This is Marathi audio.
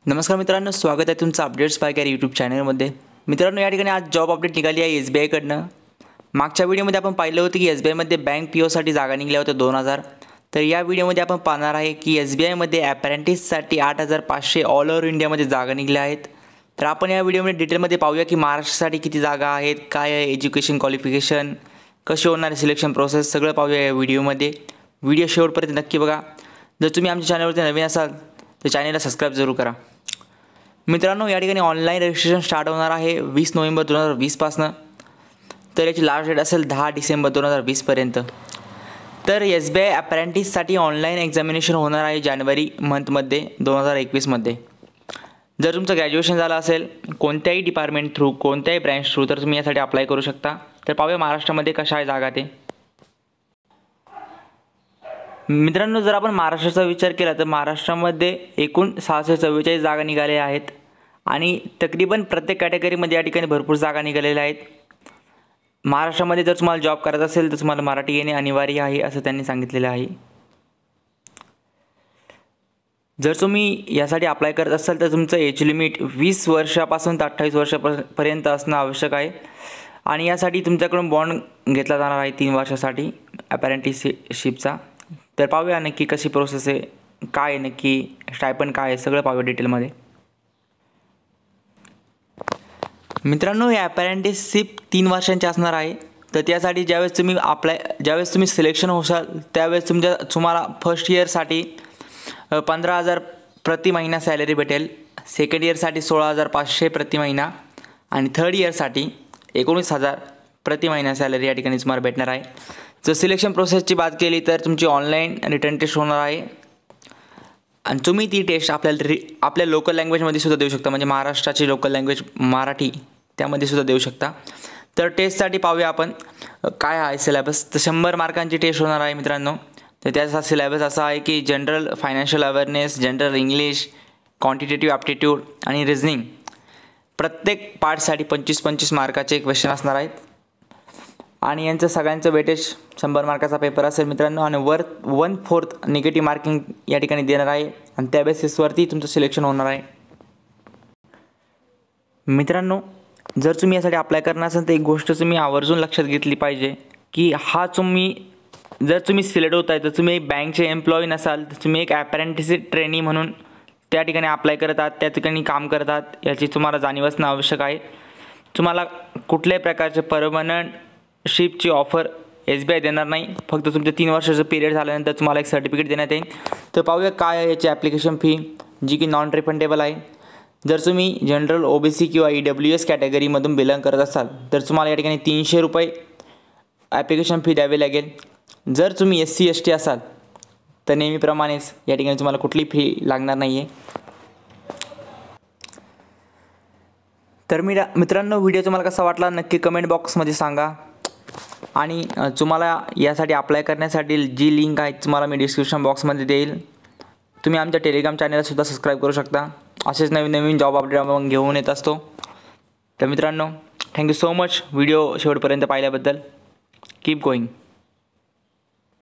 नमस्कार मित्रांनो, स्वागत आहे तुमचं अपडेट्स बाय कॅर यूट्यूब चॅनलमध्ये। मित्रांनो, या ठिकाणी आज जॉब अपडेट निघाली आहे SBI कडनं। मागच्या व्हिडिओमध्ये आपण पाहिलं होतं की SBI मध्ये बँक PO जागा निघल्या होत्या 2000। तर या व्हिडिओमध्ये आपण पाहणार आहे की SBI मध्ये अप्रेंटिससाठी 8500 ऑल ओव्हर इंडियामध्ये जागा निघल्या आहेत। तर आपण या व्हिडिओमध्ये डिटेलमध्ये पाहूया की महाराष्ट्रासाठी किती जागा आहेत, काय आहे एज्युकेशन क्वालिफिकेशन, कशी होणार आहे सिलेक्शन प्रोसेस, सगळं पाहूया या व्हिडिओमध्ये। व्हिडिओ शेवटपर्यंत नक्की बघा। जर तुम्ही आमच्या चॅनलवरती नवीन असाल तर चॅनलला सबस्क्राइब जरूर करा। मित्रांनो, या ठिकाणी ऑनलाईन रजिस्ट्रेशन स्टार्ट होणार आहे 20 नोव्हेंबर 2020 पासून। तर याची लास्ट डेट असेल 10 डिसेंबर 2020 पर्यंत। तर SBI अप्रेंटिससाठी ऑनलाईन एक्झामिनेशन होणार आहे जानेवारी मंथमध्ये 2021 मध्ये। जर तुमचं ग्रॅज्युएशन झालं असेल कोणत्याही डिपार्टमेंट थ्रू, कोणत्याही ब्रँच थ्रू, तर तुम्ही यासाठी अप्लाय करू शकता। तर पाहूया महाराष्ट्रामध्ये कशा आहे जागा ते। मित्रांनो, जर आपण महाराष्ट्राचा विचार केला तर महाराष्ट्रामध्ये एकूण 644 जागा निघालेल्या आहेत आणि तकरीबन प्रत्येक कॅटेगरीमध्ये या ठिकाणी भरपूर जागा निघालेल्या आहेत। महाराष्ट्रामध्ये जर तुम्हाला जॉब करायचा असेल तर तुम्हाला मराठी येणे अनिवार्य आहे असं त्यांनी सांगितलेलं आहे। जर तुम्ही यासाठी अप्लाय करत असाल तर तुमचं एज लिमिट 20 वर्षापासून ते 28 वर्षापर्यंत असणं आवश्यक आहे आणि यासाठी तुमच्याकडून बॉन्ड घेतला जाणार आहे 3 वर्षासाठी अप्रेंटिसशिपचा। तर पाहूया नक्की कशी प्रोसेस आहे, काय आहे नक्की स्टायपंड काय आहे, सगळं पाहूया डिटेलमध्ये। मित्रांनो, हे अप्रेंटिसशिप 3 वर्षांची असणार आहे। तर त्यासाठी ज्यावेळेस तुम्ही सिलेक्शन होशाल त्यावेळेस तुम्हाला फर्स्ट इयरसाठी 15,000 प्रति महिना सॅलरी भेटेल, सेकंड इयरसाठी 16,500 प्रति महिना आणि थर्ड इयरसाठी 19,000 प्रति महिना सॅलरी या ठिकाणी तुम्हाला भेटणार आहे। जर सिलेक्शन प्रोसेसची बात केली तर तुमची ऑनलाईन रिटर्न टेस्ट होणार आहे आणि तुम्ही ती टेस्ट आपल्या लोकल लँग्वेजमध्ये सुद्धा देऊ शकता, म्हणजे महाराष्ट्राची लोकल लँग्वेज मराठी त्यामध्ये सुद्धा देऊ शकता। तर टेस्टसाठी पाहूया आपण काय आहे सिलेबस। तर 100 मार्कांची टेस्ट होणार आहे मित्रांनो। तर त्याचा सिलेबस असा आहे की general financial awareness, general English, quantitative aptitude आणि रिझनिंग। प्रत्येक पार्टसाठी 25-25 मार्काचे क्वेश्चन असणार आहेत आणि यांचं सगळ्यांचं वेटेज 100 मार्काचा पेपर असेल मित्रांनो आणि 1/4 निगेटिव्ह मार्किंग या ठिकाणी देणार आहे आणि त्या बेसिसवरती तुमचं सिलेक्शन होणार आहे। मित्रांनो, जर तुम्ही यासाठी अप्लाय करणार असाल तर एक गोष्ट तुम्ही आवर्जून लक्षात घेतली पाहिजे की जर तुम्ही सिलेक्ट होत आहे तर तुम्ही बँकचे एम्प्लॉई नसाल, तर तुम्ही एक अप्रेंटिस ट्रेनी म्हणून त्या ठिकाणी अप्लाय करत आहात, त्या ठिकाणी काम करत आहात, याची तुम्हाला जाणीव असणं आवश्यक आहे। तुम्हाला कुठल्याही प्रकारचे परमनंट शिपची ऑफर SBI देणार नाही, फक्त तुमच्या 3 वर्षाचं पिरियड झाल्यानंतर तुम्हाला एक सर्टिफिकेट देण्यात येईल। तर पाहूया काय आहे याची ॲप्लिकेशन फी, जी की नॉन रिफंडेबल आहे। जर तुम्ही जनरल OBC किंवा EWS कॅटेगरीमधून बिलॉंग करत असाल तर तुम्हाला या ठिकाणी 300 रुपये ॲप्लिकेशन फी द्यावी लागेल। जर तुम्ही SC ST असाल तर नेहमीप्रमाणेच या ठिकाणी तुम्हाला कुठली फी लागणार नाही आहे। तर मित्रांनो, व्हिडिओ तुम्हाला कसा वाटला नक्की कमेंट बॉक्समध्ये सांगा आणि तुम्हाला यासाठी अप्लाय करण्यासाठी जी लिंक आहे तुम्हाला मी डिस्क्रिप्शन बॉक्समध्ये देईल। तुम्ही आमच्या टेलिग्राम चॅनलला सुद्धा सबस्क्राईब करू शकता, असेच नवीन जॉब अपडेट आपण घेऊन येत असतो। तर मित्रांनो, थँक्यू सो मच व्हिडिओ शेवटपर्यंत पाहिल्याबद्दल। Keep going.